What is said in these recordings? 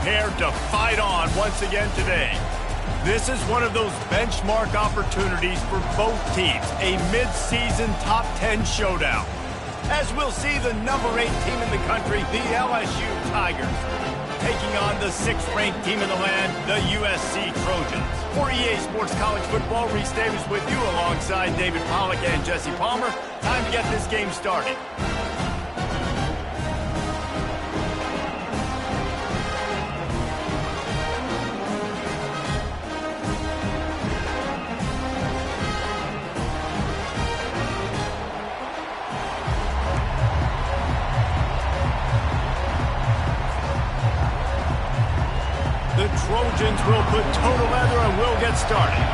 prepared to fight on once again today. This is one of those benchmark opportunities for both teams, a mid-season top 10 showdown. As we'll see the number 8 team in the country, the LSU Tigers, taking on the 6th-ranked team in the land, the USC Trojans. For EA Sports College Football, Reese Davis with you alongside David Pollack and Jesse Palmer. Time to get this game started. The Trojans will put toe to leather and we'll get started.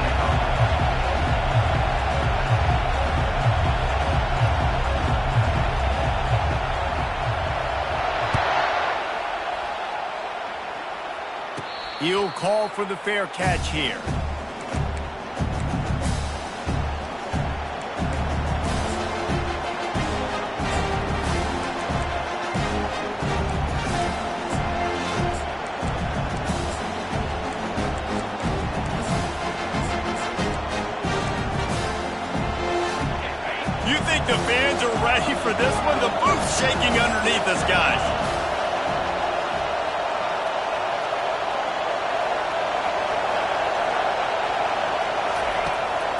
He'll call for the fair catch here. You think the fans are ready for this one? The booth's shaking underneath us, guys.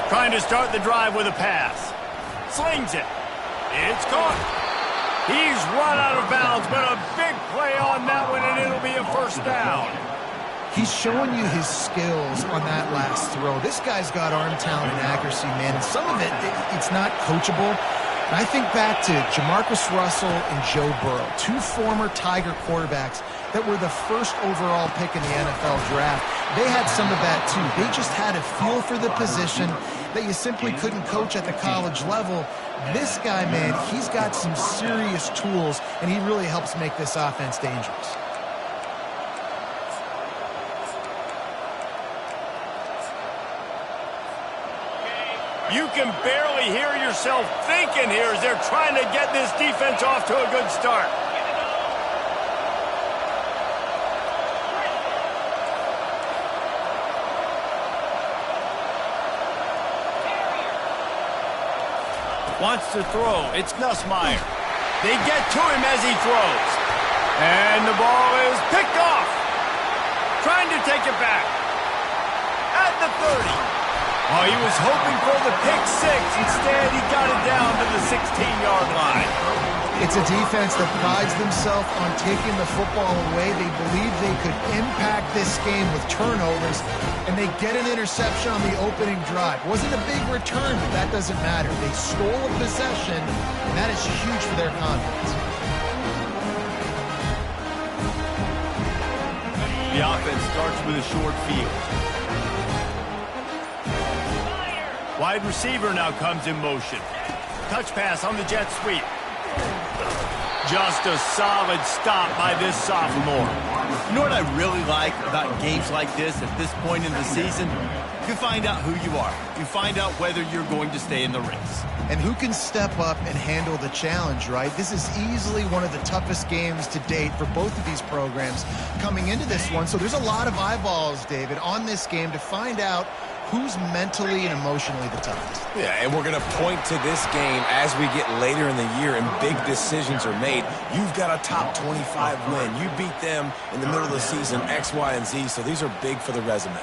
Trying to start the drive with a pass. Slings it. It's caught. He's run out of bounds, but a big play on that one, and it'll be a first down. He's showing you his skills on that last throw. This guy's got arm talent and accuracy, man. And some of it's not coachable. And I think back to Jamarcus Russell and Joe Burrow, 2 former Tiger quarterbacks that were the first overall pick in the NFL draft. They had some of that, too. They just had a feel for the position that you simply couldn't coach at the college level. This guy, man, he's got some serious tools, and he really helps make this offense dangerous. You can barely hear yourself thinking here as they're trying to get this defense off to a good start. Wants to throw. It's Nussmeier. They get to him as he throws. And the ball is picked off. Trying to take it back. At the 30. Oh, he was hoping for the pick 6. Instead, he got it down to the 16-yard line. It's a defense that prides themselves on taking the football away. They believe they could impact this game with turnovers, and they get an interception on the opening drive. Wasn't a big return, but that doesn't matter. They stole a possession, and that is huge for their confidence. The offense starts with a short field. Wide receiver now comes in motion. Touch pass on the jet sweep. Just a solid stop by this sophomore. You know what I really like about games like this at this point in the season? You find out who you are. You find out whether you're going to stay in the race. And who can step up and handle the challenge, right? This is easily one of the toughest games to date for both of these programs coming into this one. So there's a lot of eyeballs, David, on this game to find out who's mentally and emotionally the toughest. Yeah, and we're going to point to this game as we get later in the year and big decisions are made. You've got a top 25 win. You beat them in the middle of the season, X, Y, and Z, so these are big for the resume.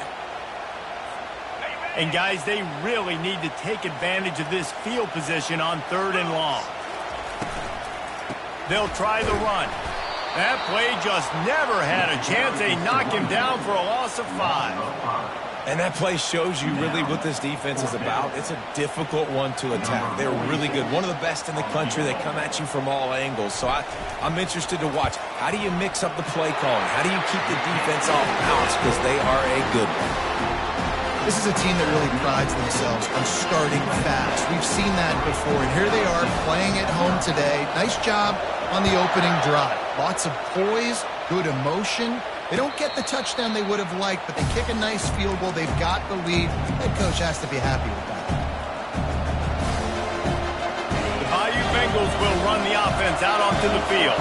And, guys, they really need to take advantage of this field position on 3rd and long. They'll try the run. That play just never had a chance. They knock him down for a loss of 5. And that play shows you really what this defense is about. It's a difficult one to attack. They're really good. One of the best in the country. They come at you from all angles. So I'm interested to watch. How do you mix up the play calling? How do you keep the defense off balance? Because they are a good one. This is a team that really prides themselves on starting fast. We've seen that before, and here they are playing at home today. Nice job on the opening drive. Lots of poise, good emotion. They don't get the touchdown they would have liked, but they kick a nice field goal. They've got the lead. Head coach has to be happy with that. The Bayou Bengals will run the offense out onto the field.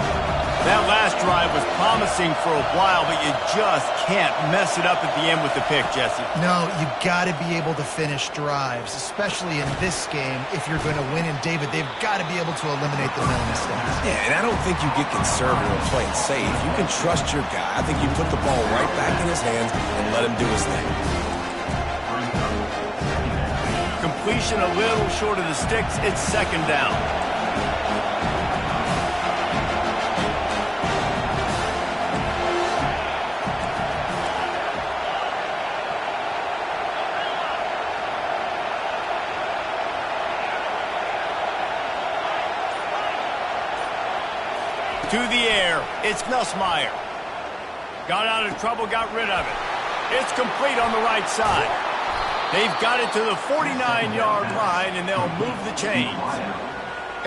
That last drive was promising for a while, but you just can't mess it up at the end with the pick, Jesse. No, you got to be able to finish drives, especially in this game if you're going to win. And, David, they've got to be able to eliminate the mental mistakes. Yeah, and I don't think you get conservative or playing safe. You can trust your guy. I think you put the ball right back in his hands and let him do his thing. Completion a little short of the sticks. It's second down. To the air, it's Nussmeier. Got out of trouble, got rid of it. It's complete on the right side. They've got it to the 49-yard line, and they'll move the chains.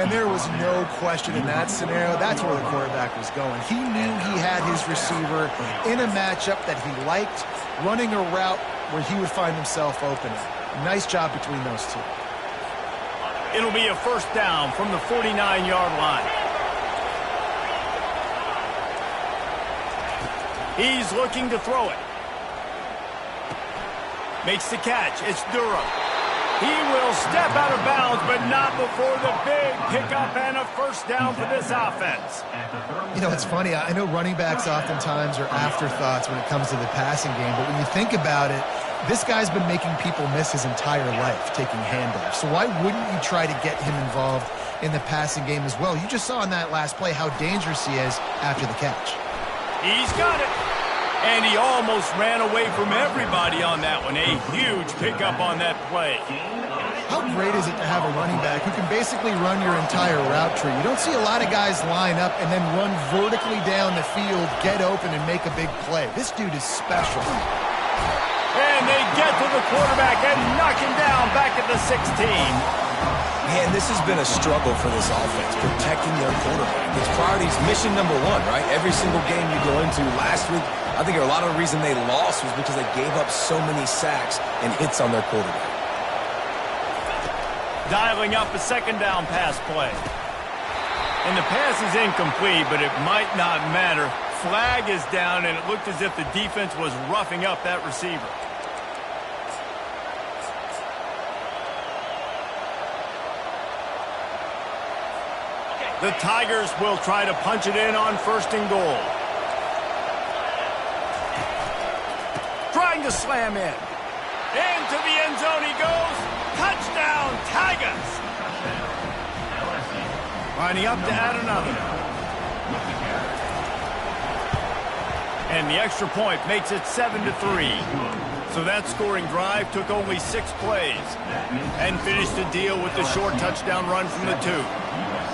And there was no question in that scenario. That's where the quarterback was going. He knew he had his receiver in a matchup that he liked, running a route where he would find himself open. Nice job between those two. It'll be a first down from the 49-yard line. He's looking to throw it. Makes the catch. It's Durham. He will step out of bounds, but not before the big pickup and a first down for this offense. You know, it's funny. I know running backs oftentimes are afterthoughts when it comes to the passing game, but when you think about it, this guy's been making people miss his entire life taking handoffs. So why wouldn't you try to get him involved in the passing game as well? You just saw in that last play how dangerous he is after the catch. He's got it. And he almost ran away from everybody on that one. A huge pickup on that play. How great is it to have a running back who can basically run your entire route tree? You don't see a lot of guys line up and then run vertically down the field, get open, and make a big play. This dude is special. And they get to the quarterback and knock him down back at the 16. Man, this has been a struggle for this offense, protecting their quarterback. It's priorities, mission number one, right? Every single game you go into last week, I think a lot of the reason they lost was because they gave up so many sacks and hits on their quarterback. Dialing up a second down pass play. And the pass is incomplete, but it might not matter. Flag is down, and it looked as if the defense was roughing up that receiver. The Tigers will try to punch it in on first and goal. Trying to slam in. Into the end zone he goes. Touchdown, Tigers. Lining up to add another. And the extra point makes it 7-3. So that scoring drive took only 6 plays. And finished the deal with the short touchdown run from the 2.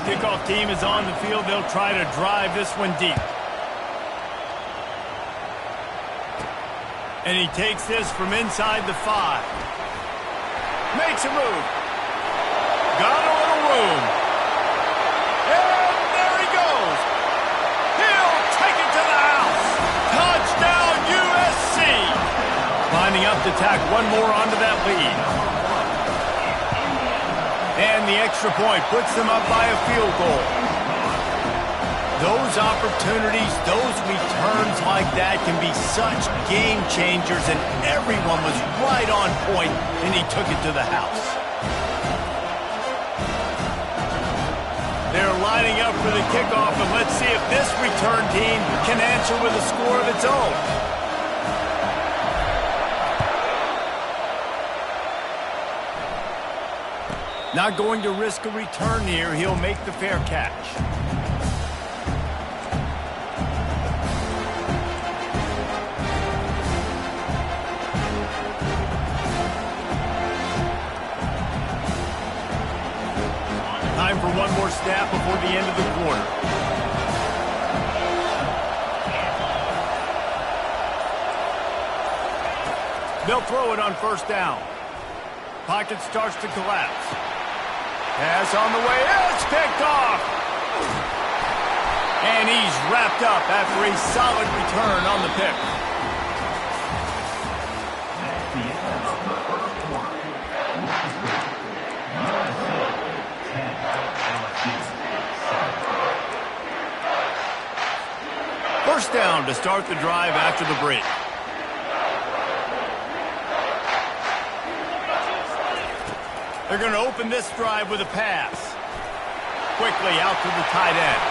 Kickoff team is on the field. They'll try to drive this one deep. And he takes this from inside the 5. Makes a move. Got a little room. And there he goes. He'll take it to the house. Touchdown USC. Lining up to tack one more onto that lead. And the extra point puts them up by a field goal. Those opportunities, those returns like that can be such game changers, and everyone was right on point, and he took it to the house. They're lining up for the kickoff, and let's see if this return team can answer with a score of its own. Not going to risk a return here. He'll make the fair catch. Time for one more snap before the end of the quarter. They'll throw it on first down. Pocket starts to collapse. Pass on the way. It's picked off. And he's wrapped up after a solid return on the pick. First down to start the drive after the break. They're going to open this drive with a pass. Quickly out to the tight end.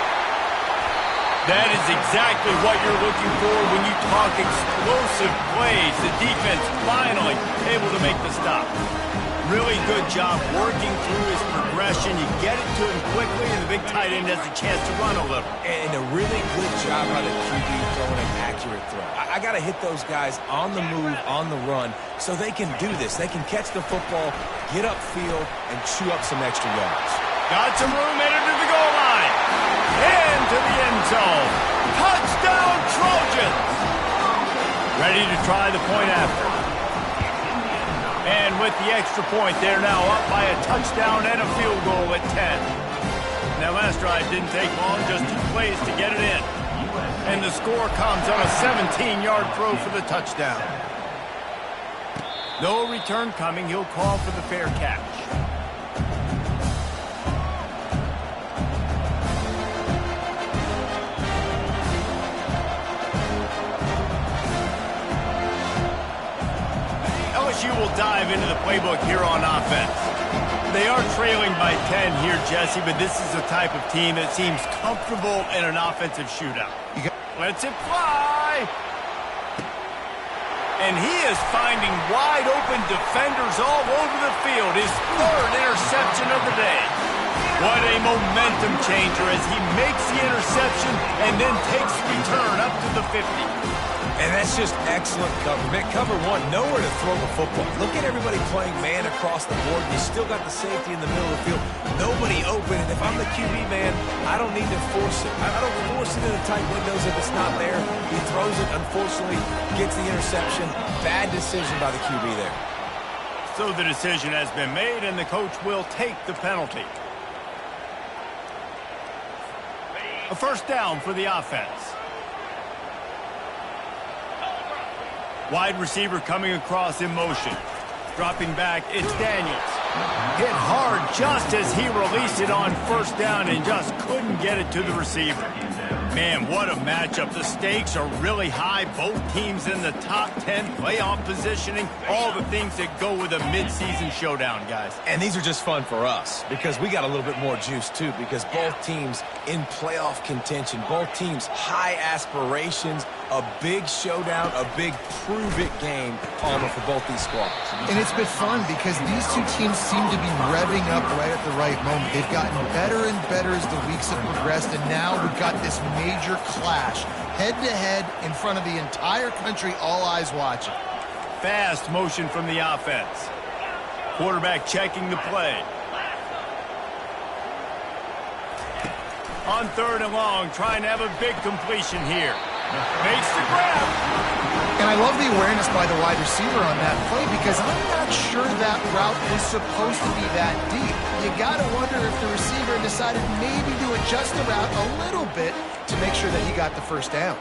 That is exactly what you're looking for when you talk explosive plays. The defense finally able to make the stop. Really good job working through his progression. You get it to him quickly, and the big tight end has a chance to run a little. And a really good job by the QB throwing an accurate throw. I got to hit those guys on the move, on the run, so they can do this. They can catch the football, get upfield, and chew up some extra yards. Got some room, headed to the goal line. Into the end zone. Touchdown, Trojans! Ready to try the point after. And with the extra point, they're now up by a touchdown and a field goal at 10. That last drive didn't take long, just 2 plays to get it in. And the score comes on a 17-yard throw for the touchdown. No return coming. He'll call for the fair catch. LSU will dive into the playbook here on offense. They are trailing by 10 here, Jesse, but this is the type of team that seems comfortable in an offensive shootout. Lets it fly. And he is finding wide open defenders all over the field. His 3rd interception of the day. What a momentum changer as he makes the interception and then takes the return up to the 50. And that's just excellent cover. Cover 1, nowhere to throw the football. Look at everybody playing man across the board. You still got the safety in the middle of the field. Nobody open. And if I'm the QB, man, I don't need to force it. I don't force it into tight windows if it's not there. He throws it, unfortunately, gets the interception. Bad decision by the QB there. So the decision has been made, and the coach will take the penalty. A first down for the offense. Wide receiver coming across in motion. Dropping back, it's Daniels. Hit hard just as he released it on first down and just couldn't get it to the receiver. Man, what a matchup. The stakes are really high. Both teams in the top 10, playoff positioning, all the things that go with a midseason showdown, guys. And these are just fun for us because we got a little bit more juice, too, because both teams in playoff contention, both teams high aspirations, a big showdown, a big prove-it game, Palmer, for both these squads. And it's been fun because these two teams seem to be revving up right at the right moment. They've gotten better and better as the weeks have progressed, and now we've got this major clash, head-to-head in front of the entire country, all eyes watching. Fast motion from the offense. Quarterback checking the play. On 3rd and long, trying to have a big completion here. Makes the grab. And I love the awareness by the wide receiver on that play because I'm not sure that route was supposed to be that deep. You got to wonder if the receiver decided maybe to adjust the route a little bit to make sure that he got the first down.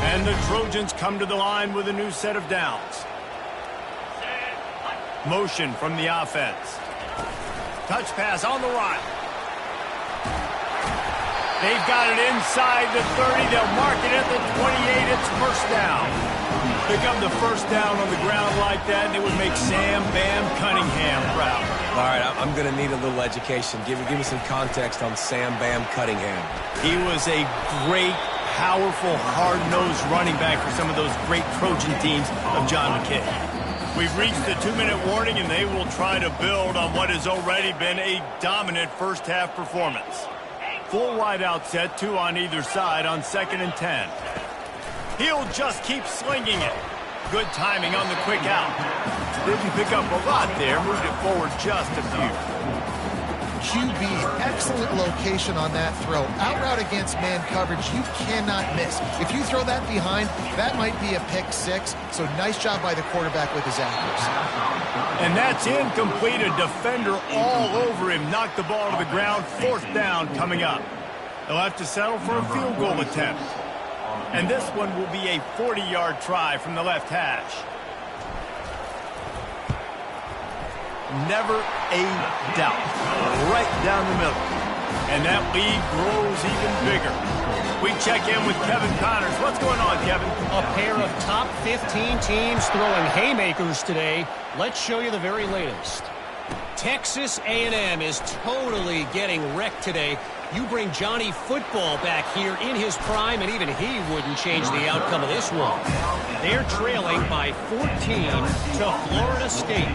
And the Trojans come to the line with a new set of downs. Motion from the offense. Touch pass on the run. They've got it inside the 30. They'll mark it at the 28. It's first down. Pick up the first down on the ground like that, and it would make Sam Bam Cunningham proud. All right, I'm going to need a little education. Give me some context on Sam Bam Cunningham. He was a great, powerful, hard-nosed running back for some of those great Trojan teams of John McKay. We've reached the 2-minute warning, and they will try to build on what has already been a dominant first-half performance. 4 wide out set, 2 on either side on 2nd and 10. He'll just keep slinging it. Good timing on the quick out. Didn't pick up a lot there, moved it forward just a few. QB, excellent location on that throw. Out route against man coverage, you cannot miss. If you throw that behind, that might be a pick 6. So nice job by the quarterback with his accuracy. And that's incomplete. A defender all over him. Knocked the ball to the ground. 4th down coming up. They'll have to settle for a field goal attempt. And this one will be a 40-yard try from the left hash. Never a doubt. Right down the middle. And that lead grows even bigger. We check in with Kevin Connors. What's going on, Kevin? A pair of top 15 teams throwing haymakers today. Let's show you the very latest. Texas A&M is totally getting wrecked today. You bring Johnny Football back here in his prime, and even he wouldn't change the outcome of this one. They're trailing by 14 to Florida State.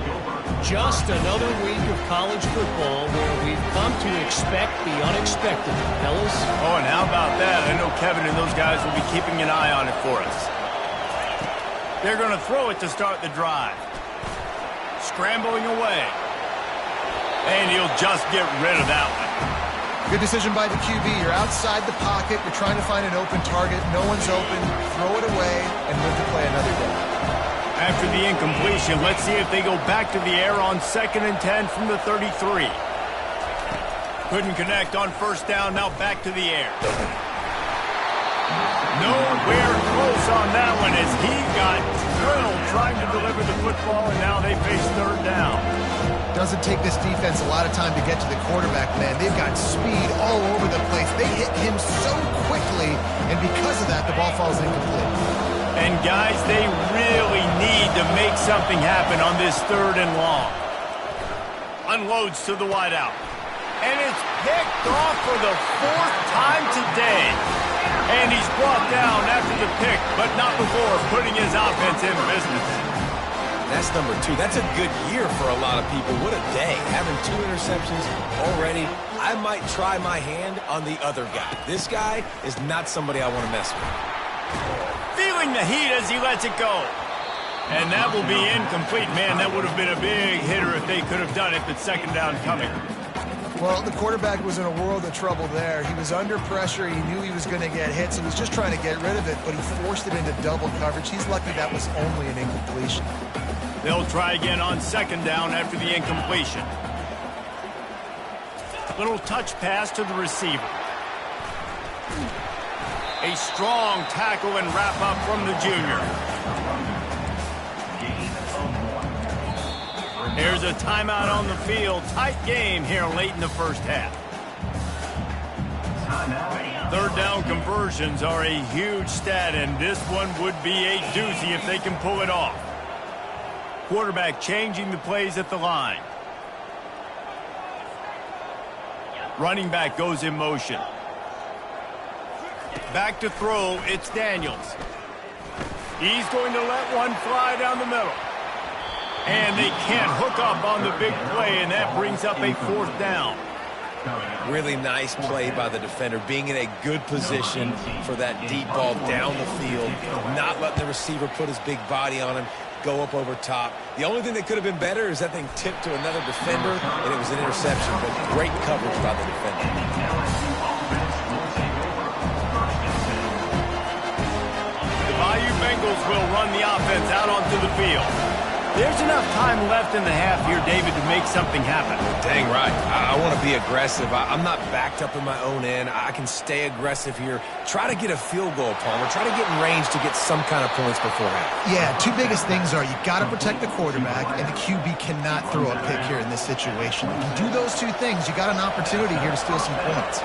Just another week of college football where we've come to expect the unexpected, fellas. Oh, and how about that? I know Kevin and those guys will be keeping an eye on it for us. They're going to throw it to start the drive. Scrambling away. And he'll just get rid of that one. Good decision by the QB. You're outside the pocket. You're trying to find an open target. No one's open. Throw it away and live to play another day. After the incompletion, let's see if they go back to the air on 2nd and 10 from the 33. Couldn't connect on first down. Now back to the air. Nowhere close on that one as he got drilled trying to deliver the football, and now they face 3rd down. Doesn't take this defense a lot of time to get to the quarterback, man. They've got speed all over the place. They hit him so quickly, and because of that, the ball falls incomplete. And, guys, they really need to make something happen on this 3rd and long. Unloads to the wideout. And it's picked off for the 4th time today. And he's brought down after the pick, but not before putting his offense in business. That's number 2. That's a good year for a lot of people. What a day. Having 2 interceptions already. I might try my hand on the other guy. This guy is not somebody I want to mess with. Feeling the heat as he lets it go. And that will be incomplete. Man, that would have been a big hitter if they could have done it, but 2nd down coming. Well, the quarterback was in a world of trouble there. He was under pressure. He knew he was going to get hit, so he was just trying to get rid of it, but he forced it into double coverage. He's lucky that was only an incompletion. They'll try again on 2nd down after the incompletion. Little touch pass to the receiver. A strong tackle and wrap up from the junior. There's a timeout on the field. Tight game here late in the first half. 3rd down conversions are a huge stat, and this one would be a doozy if they can pull it off. Quarterback changing the plays at the line. Running back goes in motion. Back to throw, it's Daniels. He's going to let one fly down the middle. And they can't hook up on the big play, and that brings up a 4th down. Really nice play by the defender, being in a good position for that deep ball down the field, not letting the receiver put his big body on him, go up over top. The only thing that could have been better is that thing tipped to another defender, and it was an interception, but great coverage by the defender. The Bayou Bengals will run the offense out onto the field. There's enough time left in the half here, David, to make something happen. Dang right. I want to be aggressive. I'm not backed up in my own end. I can stay aggressive here. Try to get a field goal, Palmer. Try to get in range to get some kind of points before half. Yeah, 2 biggest things are you got to protect the quarterback, and the QB cannot throw a pick here in this situation. If you do those 2 things, you got an opportunity here to steal some points.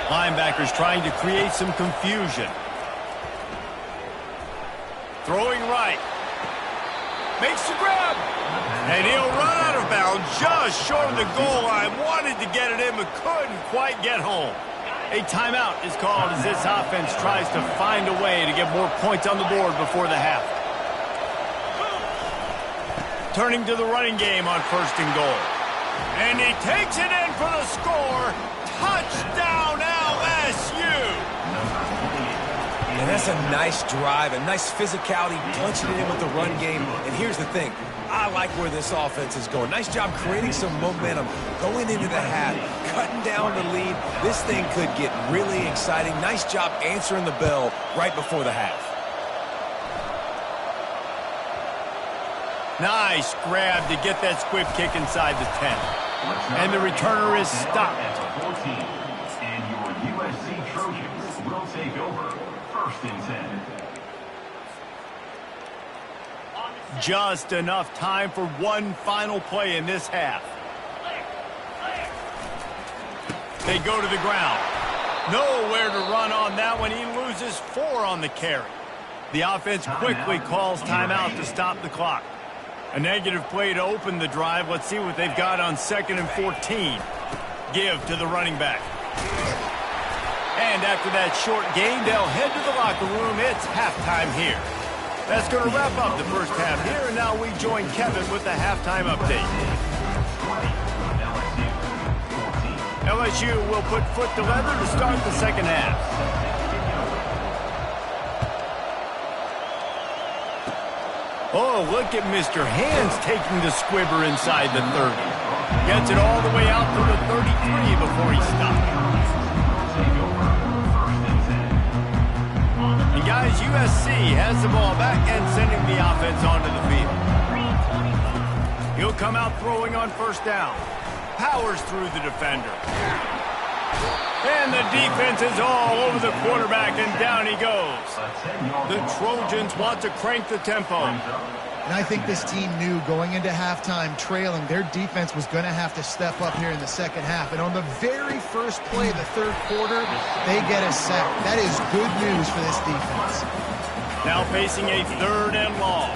Linebackers trying to create some confusion. Throwing right. Makes the grab. And he'll run out of bounds just short of the goal line. Wanted to get it in, but couldn't quite get home. A timeout is called as this offense tries to find a way to get more points on the board before the half. Turning to the running game on 1st and goal. And he takes it in for the score. Touchdown LSU. And that's a nice drive, a nice physicality, punching it in with the run game. And here's the thing. I like where this offense is going. Nice job creating some momentum, going into the half, cutting down the lead. This thing could get really exciting. Nice job answering the bell right before the half. Nice grab to get that squib kick inside the 10. And the returner is stopped. And your USC Trojans will take over 1st and 10. Just enough time for one final play in this half. They go to the ground. Nowhere to run on that one. He loses 4 on the carry. The offense quickly calls timeout to stop the clock. A negative play to open the drive. Let's see what they've got on 2nd and 14. Give to the running back. And after that short gain, they'll head to the locker room. It's halftime here. That's going to wrap up the first half here, and now we join Kevin with the halftime update. LSU will put foot to leather to start the second half. Oh, look at Mr. Hands taking the squibber inside the 30. Gets it all the way out to the 33 before he stops. Guys, USC has the ball back and sending the offense onto the field. He'll come out throwing on first down. Powers through the defender. And the defense is all over the quarterback, and down he goes. The Trojans want to crank the tempo. And I think this team knew going into halftime trailing, their defense was going to have to step up here in the second half. And on the very first play of the third quarter, they get a sack. That is good news for this defense. Now facing a 3rd and long.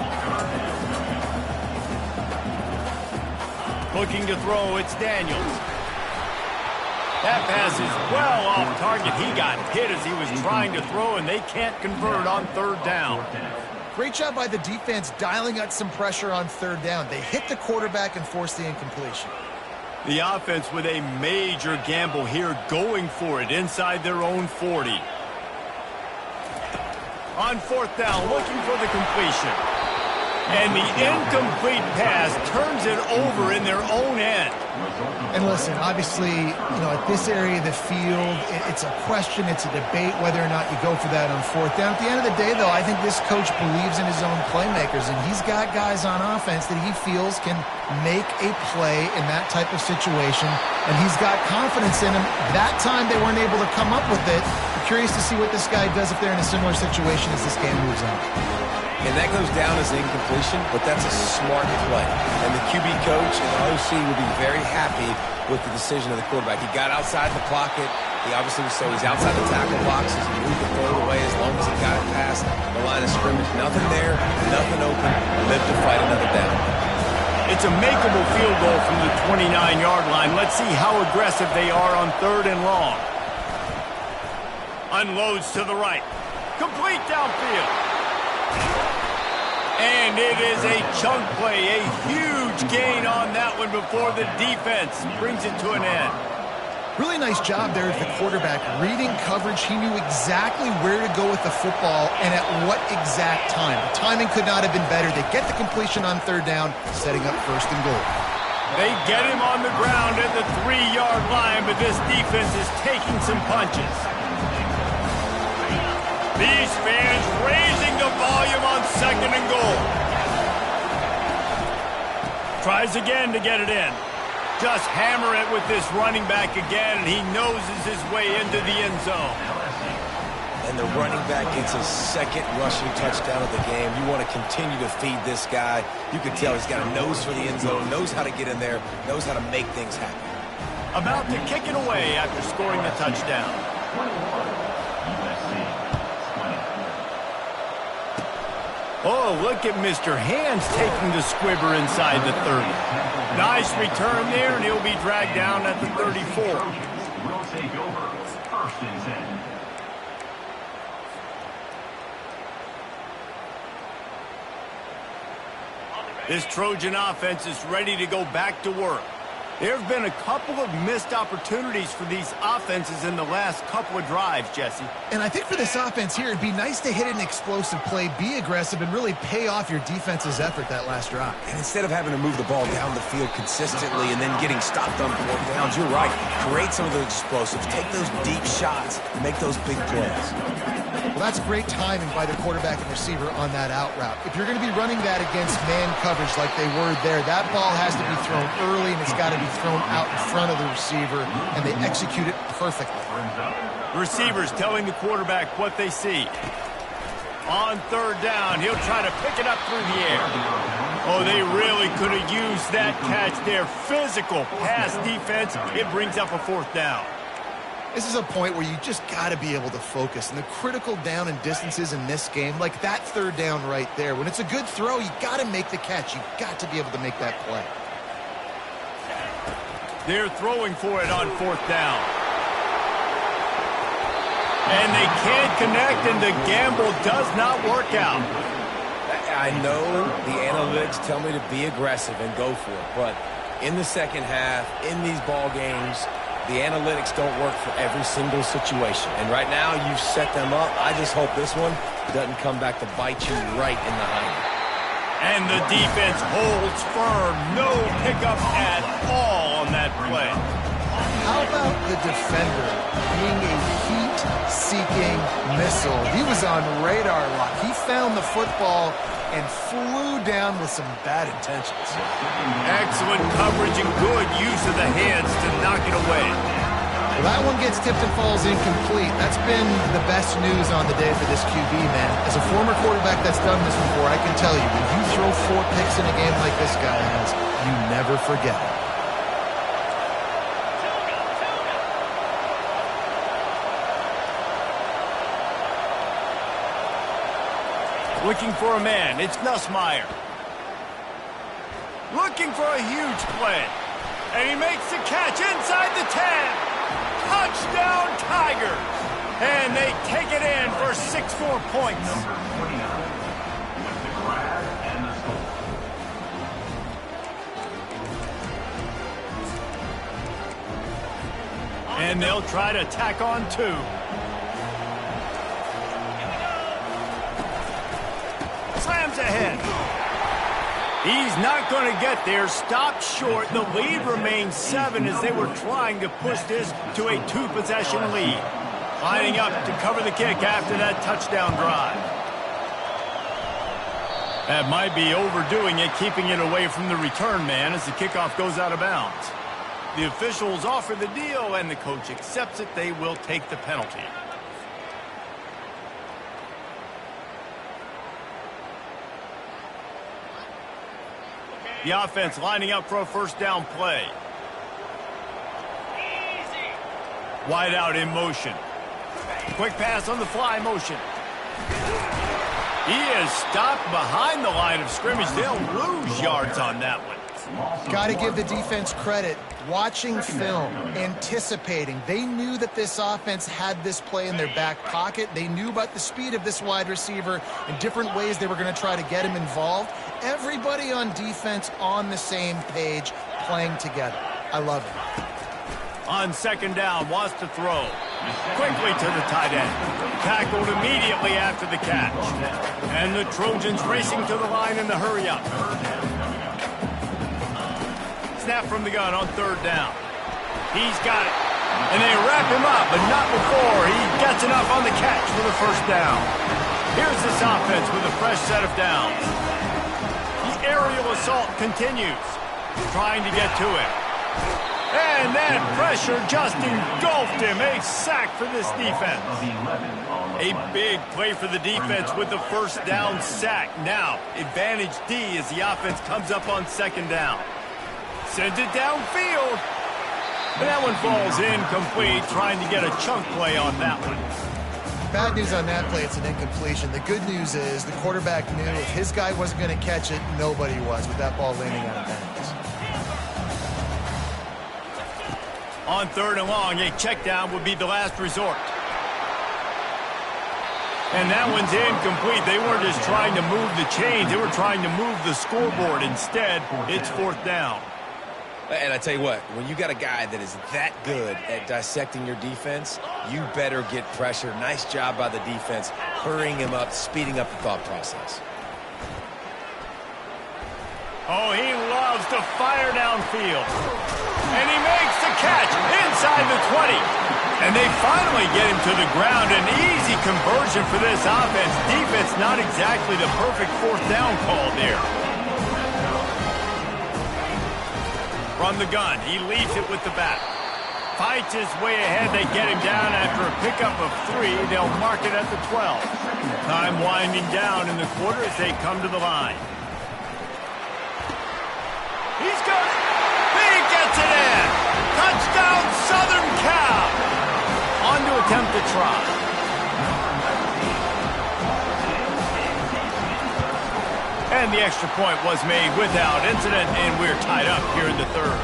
Looking to throw, it's Daniels. That pass is well off target. He got hit as he was trying to throw, and they can't convert on 3rd down. Great job by the defense dialing out some pressure on 3rd down. They hit the quarterback and forced the incompletion. The offense with a major gamble here, going for it inside their own 40. On 4th down, looking for the completion. And the incomplete pass turns it over in their own end. And listen, obviously, at this area of the field, it's a question, it's a debate whether or not you go for that on 4th down. At the end of the day, though, I think this coach believes in his own playmakers, and he's got guys on offense that he feels can make a play in that type of situation, and he's got confidence in them. That time they weren't able to come up with it. I'm curious to see what this guy does if they're in a similar situation as this game moves on. And that goes down as an incompletion, but that's a smart play. And the QB coach and the OC will be very happy with the decision of the quarterback. He got outside the pocket. He obviously was so he's outside the tackle boxes. He moved the throw away as long as he got it past the line of scrimmage. Nothing there, nothing open. Lived to fight another down. It's a makeable field goal from the 29-yard line. Let's see how aggressive they are on 3rd and long. Unloads to the right. Complete downfield. And it is a chunk play, a huge gain on that one before the defense brings it to an end. Really nice job there of the quarterback. Reading coverage, he knew exactly where to go with the football and at what exact time. The timing could not have been better. They get the completion on 3rd down, setting up 1st and goal. They get him on the ground at the 3-yard line, but this defense is taking some punches. These fans raising the volume on 2nd and goal. Tries again to get it in. Just hammer it with this running back again, and he noses his way into the end zone. And the running back gets his 2nd rushing touchdown of the game. You want to continue to feed this guy. You can tell he's got a nose for the end zone, knows how to get in there, knows how to make things happen. About to kick it away after scoring the touchdown. Oh, look at Mr. Hands taking the squibber inside the 30. Nice return there, and he'll be dragged down at the 34. Will take over 1st and 10. This Trojan offense is ready to go back to work. There have been a couple of missed opportunities for these offenses in the last couple of drives, Jesse. And I think for this offense here, it'd be nice to hit an explosive play, be aggressive, and really pay off your defense's effort that last drive. And instead of having to move the ball down the field consistently and then getting stopped on 4th downs, you're right. Create some of those explosives. Take those deep shots. Make those big plays. Well, that's great timing by the quarterback and receiver on that out route. If you're going to be running that against man coverage like they were there, that ball has to be thrown early and it's got to be thrown out in front of the receiver, and they execute it perfectly. Receivers telling the quarterback what they see. On 3rd down, he'll try to pick it up through the air. Oh, they really could have used that catch there. Physical pass defense. It brings up a 4th down. This is a point where you just got to be able to focus. And the critical down and distances in this game, like that third down right there, when it's a good throw, you got to make the catch. You got to be able to make that play. They're throwing for it on fourth down. And they can't connect, and the gamble does not work out. I know the analytics tell me to be aggressive and go for it, but in the second half, in these ball games, the analytics don't work for every single situation. And right now, you've set them up. I just hope this one doesn't come back to bite you right in the hind. And the defense holds firm. No pickup at all on that play. How about the defender being a heat-seeking missile? He was on radar lock. He found the football and flew down with some bad intentions. Excellent coverage and good use of the hands to knock it away. Well, that one gets tipped and falls incomplete. That's been the best news on the day for this QB, man. As a former quarterback that's done this before, I can tell you, when you throw 4 picks in a game like this guy has, you never forget it. Looking for a man. It's Nussmeier. Looking for a huge play. And he makes the catch inside the 10. Touchdown Tigers. And they take it in for 6 more points. Number 29 with the grab and the score. And they'll try to tack on 2. Slams ahead. He's not going to get there. Stopped short. The lead remains 7 as they were trying to push this to a 2-possession lead. Lining up to cover the kick after that touchdown drive. That might be overdoing it, keeping it away from the return man as the kickoff goes out of bounds. The officials offer the deal, and the coach accepts it. They will take the penalty. The offense lining up for a first down play. Wide out in motion. Quick pass on the fly motion. He is stopped behind the line of scrimmage. They'll lose yards on that one. Got to give the defense credit. Watching film, anticipating. They knew that this offense had this play in their back pocket. They knew about the speed of this wide receiver and different ways they were going to try to get him involved. Everybody on defense on the same page, playing together. I love it. On second down, wants to throw. Quickly to the tight end. Tackled immediately after the catch. And the Trojans racing to the line in the hurry-up. Snap from the gun on third down. He's got it. And they wrap him up, but not before he gets enough on the catch for the first down. Here's this offense with a fresh set of downs. The aerial assault continues. Trying to get to him. And that pressure just engulfed him. A sack for this defense. A big play for the defense with the first down sack. Now, advantage D as the offense comes up on second down. Sends it downfield. And that one falls incomplete, trying to get a chunk play on that one. Bad news on that play, it's an incompletion. The good news is the quarterback knew if his guy wasn't going to catch it, nobody was with that ball landing out of bounds. On third and long, a check down would be the last resort. And that one's incomplete. They weren't just trying to move the chains. They were trying to move the scoreboard. Instead, it's fourth down. And I tell you what, when you got a guy that is that good at dissecting your defense, you better get pressure. Nice job by the defense, hurrying him up, speeding up the thought process. Oh, he loves to fire downfield. And he makes the catch inside the 20. And they finally get him to the ground. An easy conversion for this offense. Defense not exactly the perfect fourth down call there. From the gun, he leads it with the bat. Fights his way ahead. They get him down after a pickup of 3. They'll mark it at the 12. Time winding down in the quarter as they come to the line. He's got it. He gets it in. Touchdown, Southern Cal. to attempt to try. And the extra point was made without incident, and we're tied up here in the third.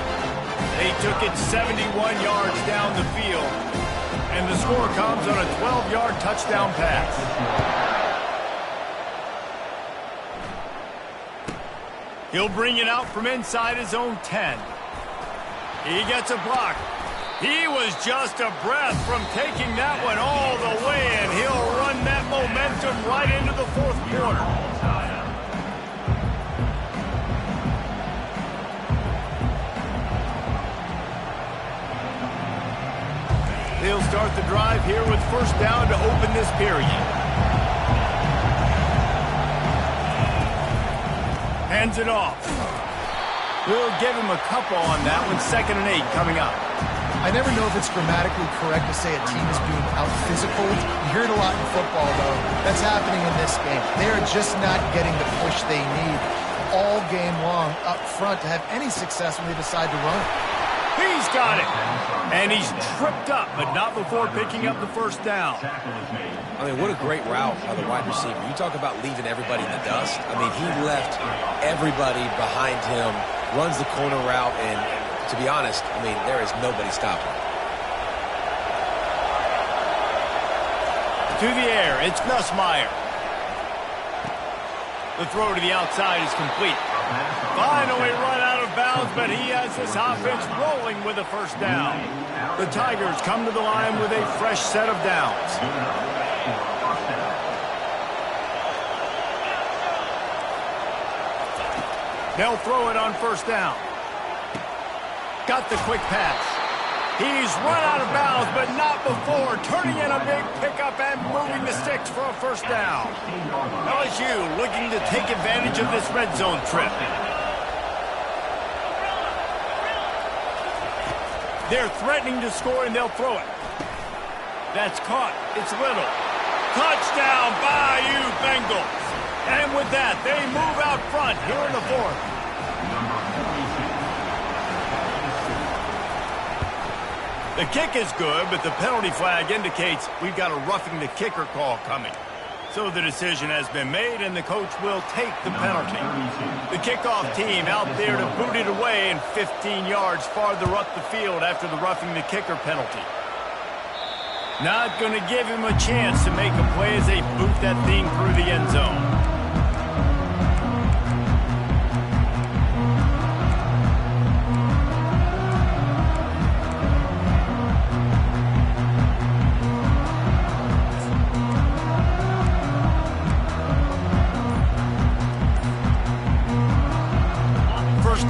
They took it 71 yards down the field, and the score comes on a 12-yard touchdown pass. He'll bring it out from inside his own 10. He gets a block. He was just a breath from taking that one all the way, and he'll run that momentum right into the fourth quarter. They'll start the drive here with first down to open this period. Hands it off. We'll give him a couple on that one. 2nd and 8 coming up. I never know if it's grammatically correct to say a team is being out-physical. You hear it a lot in football, though. That's happening in this game. They are just not getting the push they need all game long up front to have any success when they decide to run. He's got it. And he's tripped up, but not before picking up the first down. I mean, what a great route by the wide receiver. You talk about leaving everybody in the dust. I mean, he left everybody behind him, runs the corner route, and to be honest, I mean, there is nobody stopping. To the air, it's Nussmeier. The throw to the outside is complete. Finally run out of bounds, but he has this offense rolling with a first down. The Tigers come to the line with a fresh set of downs. They'll throw it on first down. Got the quick pass. He's run out of bounds, but not before turning in a big pickup and moving the sticks for a first down. LSU looking to take advantage of this red zone trip. They're threatening to score, and they'll throw it. That's caught. It's Little. Touchdown, Bayou Bengals. And with that, they move out front here in the fourth. The kick is good, but the penalty flag indicates we've got a roughing the kicker call coming. So the decision has been made, and the coach will take the penalty. The kickoff team out there to boot it away and 15 yards farther up the field after the roughing the kicker penalty. Not going to give him a chance to make a play as they boot that thing through the end zone.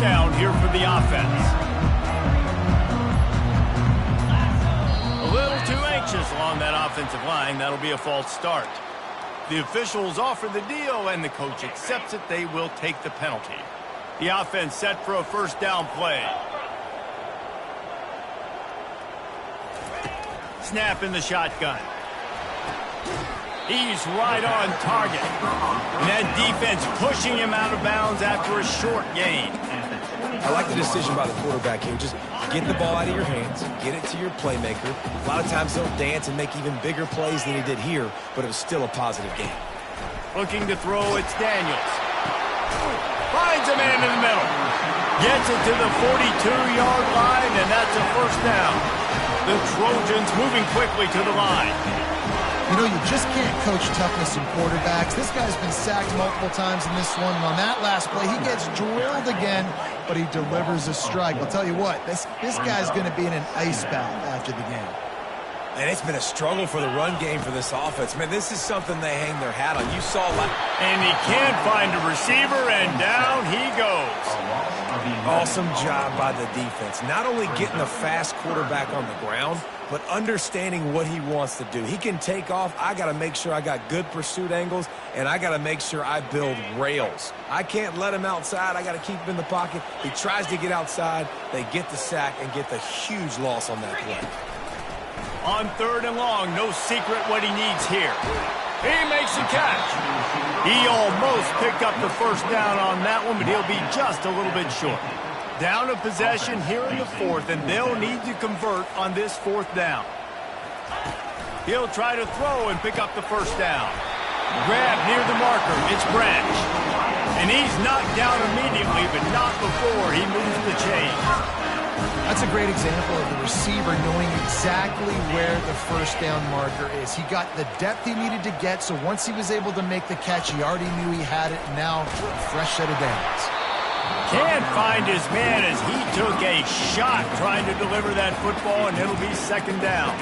Down here for the offense. A little too anxious along that offensive line. That'll be a false start. The officials offer the deal, and the coach accepts it. They will take the penalty. The offense set for a first down play. Snap in the shotgun. He's right on target. And that defense pushing him out of bounds after a short gain. I like the decision by the quarterback here. Just get the ball out of your hands, get it to your playmaker. A lot of times they'll dance and make even bigger plays than he did here, but it was still a positive game. Looking to throw, it's Daniels. Finds a man in the middle. Gets it to the 42-yard line, and that's a first down. The Trojans moving quickly to the line. You know, you just can't coach toughness in quarterbacks. This guy's been sacked multiple times in this one. And on that last play, he gets drilled again, but he delivers a strike. I'll tell you what, this guy's going to be in an ice bath after the game. And it's been a struggle for the run game for this offense. Man, this is something they hang their hat on. You saw and he can't find a receiver, and down he goes. Awesome job by the defense. Not only getting a fast quarterback on the ground, but understanding what he wants to do. He can take off. I got to make sure I got good pursuit angles, and I got to make sure I build rails. I can't let him outside. I got to keep him in the pocket. He tries to get outside. They get the sack and get the huge loss on that play. On third and long, no secret what he needs here. He makes the catch. He almost picked up the first down on that one, but he'll be just a little bit short. Down a possession here in the fourth, and they'll need to convert on this fourth down. He'll try to throw and pick up the first down. Grab near the marker. It's Branch. And he's knocked down immediately, but not before he moves the chains. That's a great example of the receiver knowing exactly where the first down marker is. He got the depth he needed to get, so once he was able to make the catch, he already knew he had it. Now, a fresh set of downs. Can't find his man as he took a shot trying to deliver that football, and it'll be second down.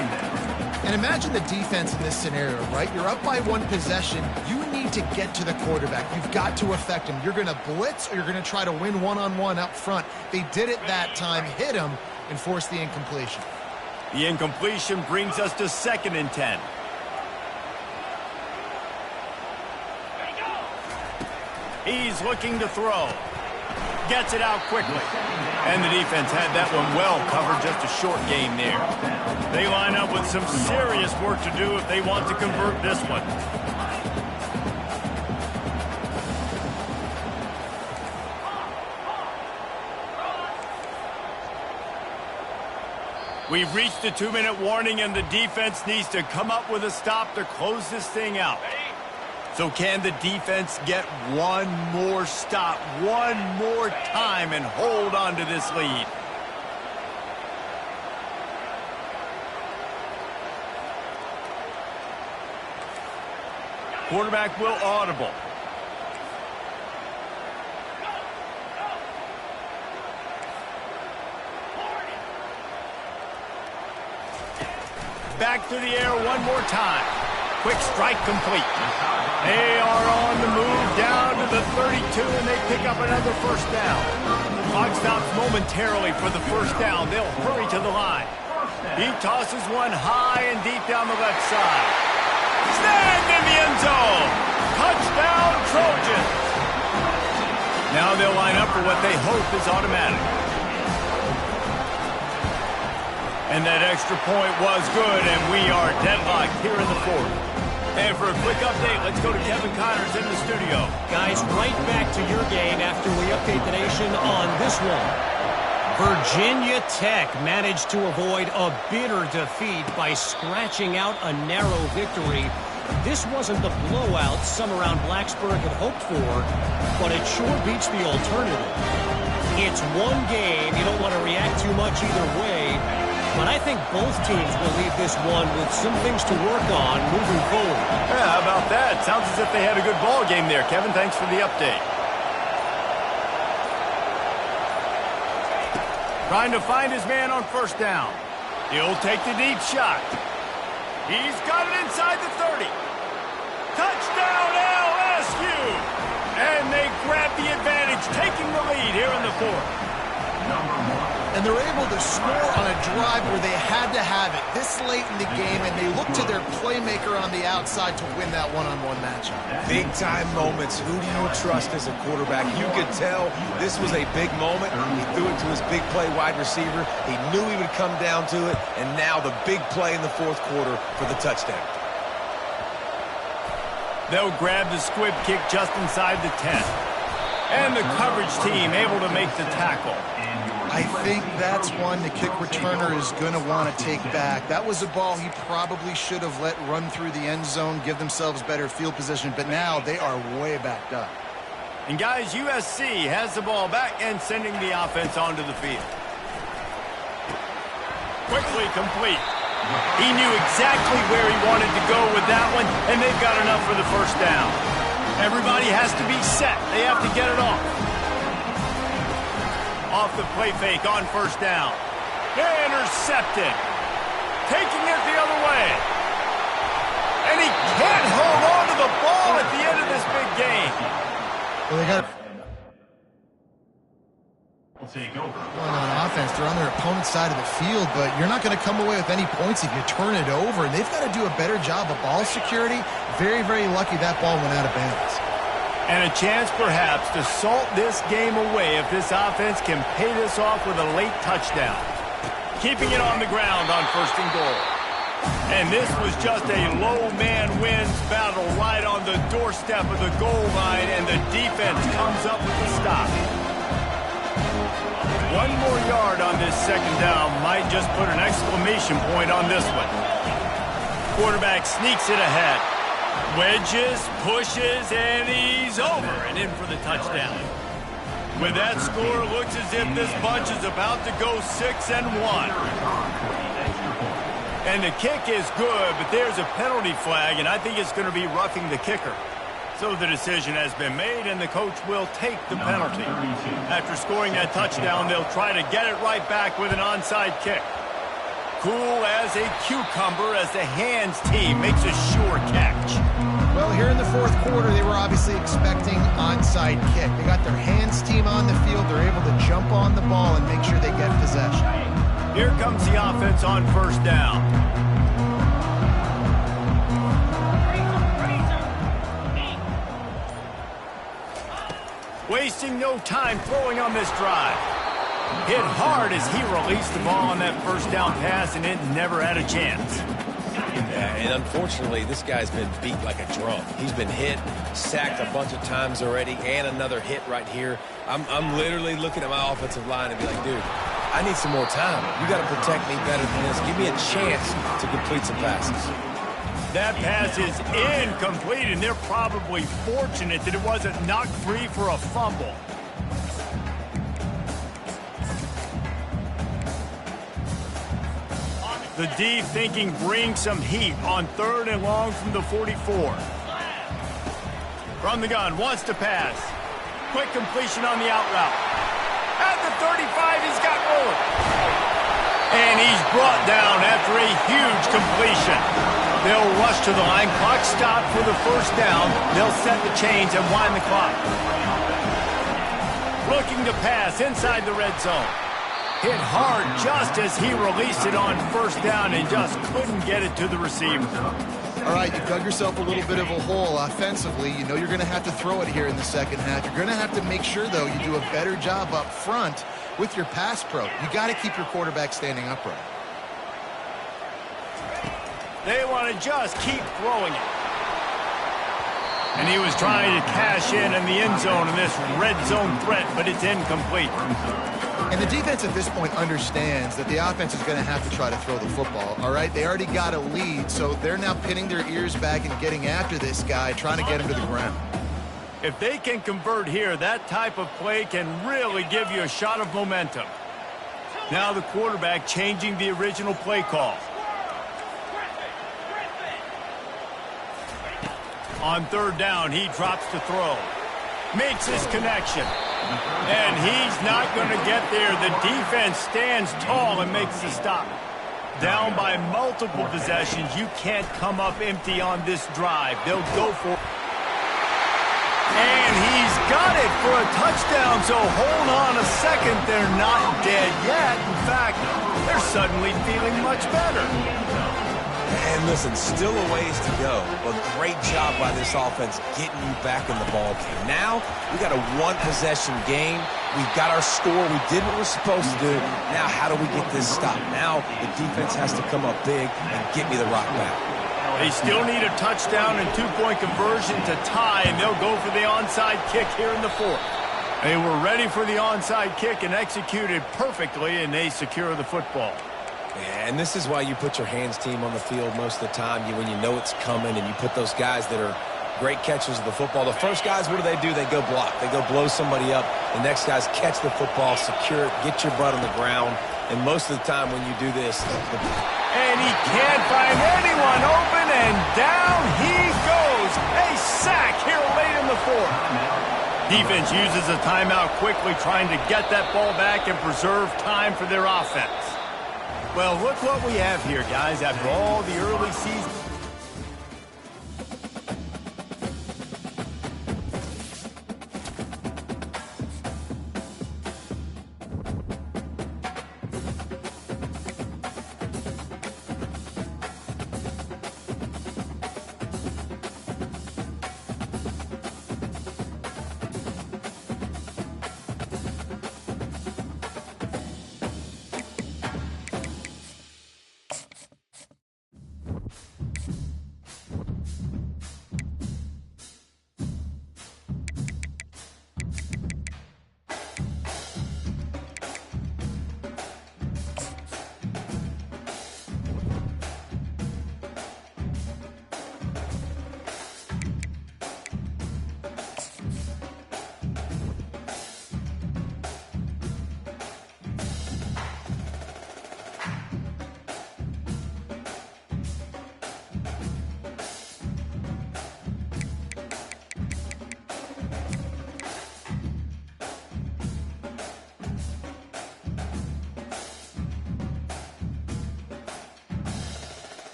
And imagine the defense in this scenario, right? You're up by one possession. You need to get to the quarterback. You've got to affect him. You're going to blitz or you're going to try to win one-on-one up front. They did it that time, hit him, and forced the incompletion. The incompletion brings us to 2nd and 10. He's looking to throw. Gets it out quickly. And the defense had that one well covered, just a short gain there. They line up with some serious work to do if they want to convert this one. We've reached the 2-minute warning, and the defense needs to come up with a stop to close this thing out. So can the defense get one more stop, one more time, and hold on to this lead? Quarterback will audible. Back to the air one more time. Quick strike complete. They are on the move down to the 32, and they pick up another first down. The clock stops momentarily for the first down. They'll hurry to the line. He tosses one high and deep down the left side. Snagged in the end zone. Touchdown, Trojans. Now they'll line up for what they hope is automatic. And that extra point was good, and we are deadlocked here in the 4th. And for a quick update, let's go to Kevin Connors in the studio. Guys, right back to your game after we update the nation on this one. Virginia Tech managed to avoid a bitter defeat by scratching out a narrow victory. This wasn't the blowout some around Blacksburg had hoped for, but it sure beats the alternative. It's one game. You don't want to react too much either way. But I think both teams will leave this one with some things to work on moving forward. Yeah, how about that? Sounds as if they had a good ball game there. Kevin, thanks for the update. Trying to find his man on first down. He'll take the deep shot. He's got it inside the 30. Touchdown, LSU! And they grab the advantage, taking the lead here in the 4th. And they're able to score on a drive where they had to have it this late in the game, and they look to their playmaker on the outside to win that one-on-one matchup. Big-time moments. Who do you trust as a quarterback? You could tell this was a big moment. He threw it to his big play wide receiver. He knew he would come down to it, and now the big play in the 4th quarter for the touchdown. They'll grab the squib kick just inside the 10. And the coverage team able to make the tackle. I think that's one the kick returner is going to want to take back. That was a ball he probably should have let run through the end zone, give themselves better field position, but now they are way backed up. And guys, USC has the ball back and sending the offense onto the field. Quickly complete. He knew exactly where he wanted to go with that one, and they've got enough for the first down. Everybody has to be set. They have to get it off. Off the play fake on first down. Intercepted. Taking it the other way. And he can't hold on to the ball at the end of this big game. Well, they got Take over. on offense. They're on their opponent's side of the field, but you're not going to come away with any points if you turn it over. And they've got to do a better job of ball security. Very, very lucky that ball went out of bounds. And a chance, perhaps, to salt this game away if this offense can pay this off with a late touchdown. Keeping it on the ground on 1st and goal. And this was just a low man wins battle right on the doorstep of the goal line, and the defense comes up with the stop. One more yard on this second down might just put an exclamation point on this one. Quarterback sneaks it ahead. Wedges, pushes, and he's over and in for the touchdown. With that score, it looks as if this bunch is about to go 6-1. And the kick is good, but there's a penalty flag, and I think it's going to be roughing the kicker. So the decision has been made, and the coach will take the penalty. After scoring that touchdown, they'll try to get it right back with an onside kick. Cool as a cucumber as the hands team makes a sure catch. Well, here in the fourth quarter, they were obviously expecting onside kick. They got their hands team on the field. They're able to jump on the ball and make sure they get possession. Here comes the offense on first down. Wasting no time throwing on this drive. Hit hard as he released the ball on that first down pass, and it never had a chance. Yeah, and unfortunately, this guy's been beat like a drum. He's been hit, sacked a bunch of times already, and another hit right here. I'm literally looking at my offensive line and be like, dude, I need some more time. You got to protect me better than this. Give me a chance to complete some passes. That pass is incomplete, and they're probably fortunate that it wasn't knocked free for a fumble. The D thinking bring some heat on 3rd and long from the 44. From the gun, wants to pass. Quick completion on the out route. At the 35, he's got rolling. And he's brought down after a huge completion. They'll rush to the line. Clock stopped for the first down. They'll set the chains and wind the clock. Looking to pass inside the red zone. Hit hard just as he released it on first down and just couldn't get it to the receiver. All right, you dug yourself a little bit of a hole offensively. You know you're going to have to throw it here in the second half. You're going to have to make sure, though, you do a better job up front with your pass pro. You got to keep your quarterback standing upright. They want to just keep throwing it. And he was trying to cash in the end zone in this red zone threat, but it's incomplete. And the defense at this point understands that the offense is going to have to try to throw the football, all right? They already got a lead, so they're now pinning their ears back and getting after this guy, trying to get him to the ground. If they can convert here, that type of play can really give you a shot of momentum. Now the quarterback changing the original play call. On 3rd down, he drops to throw. Makes his connection. And he's not going to get there. The defense stands tall and makes the stop. Down by multiple possessions. You can't come up empty on this drive. They'll go for it. And he's got it for a touchdown. So hold on a second. They're not dead yet. In fact, they're suddenly feeling much better. And listen, still a ways to go. But great job by this offense getting you back in the ball game. Now, we got a one-possession game. We've got our score. We did what we're supposed to do. Now, how do we get this stopped? Now, the defense has to come up big and get me the rock back. They still need a touchdown and 2-point conversion to tie, and they'll go for the onside kick here in the 4th. They were ready for the onside kick and executed perfectly, and they secure the football. Yeah, and this is why you put your hands team on the field most of the time when you know it's coming, and you put those guys that are great catchers of the football. The first guys, what do? They go block. They go blow somebody up. The next guys catch the football, secure it, get your butt on the ground. And most of the time when you do this... And he can't find anyone open, and down he goes. A sack here late in the 4th. Defense uses a timeout quickly, trying to get that ball back and preserve time for their offense. Well, look what we have here, guys, after all the early season.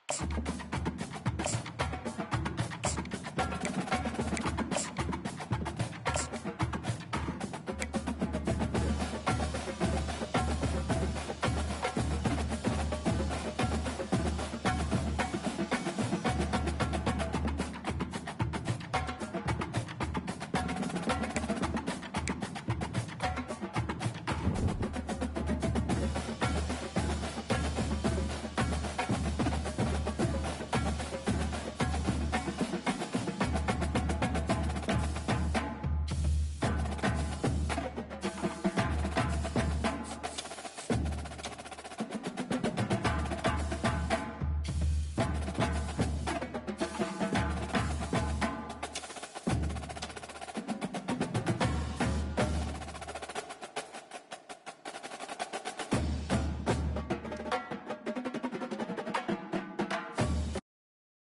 down.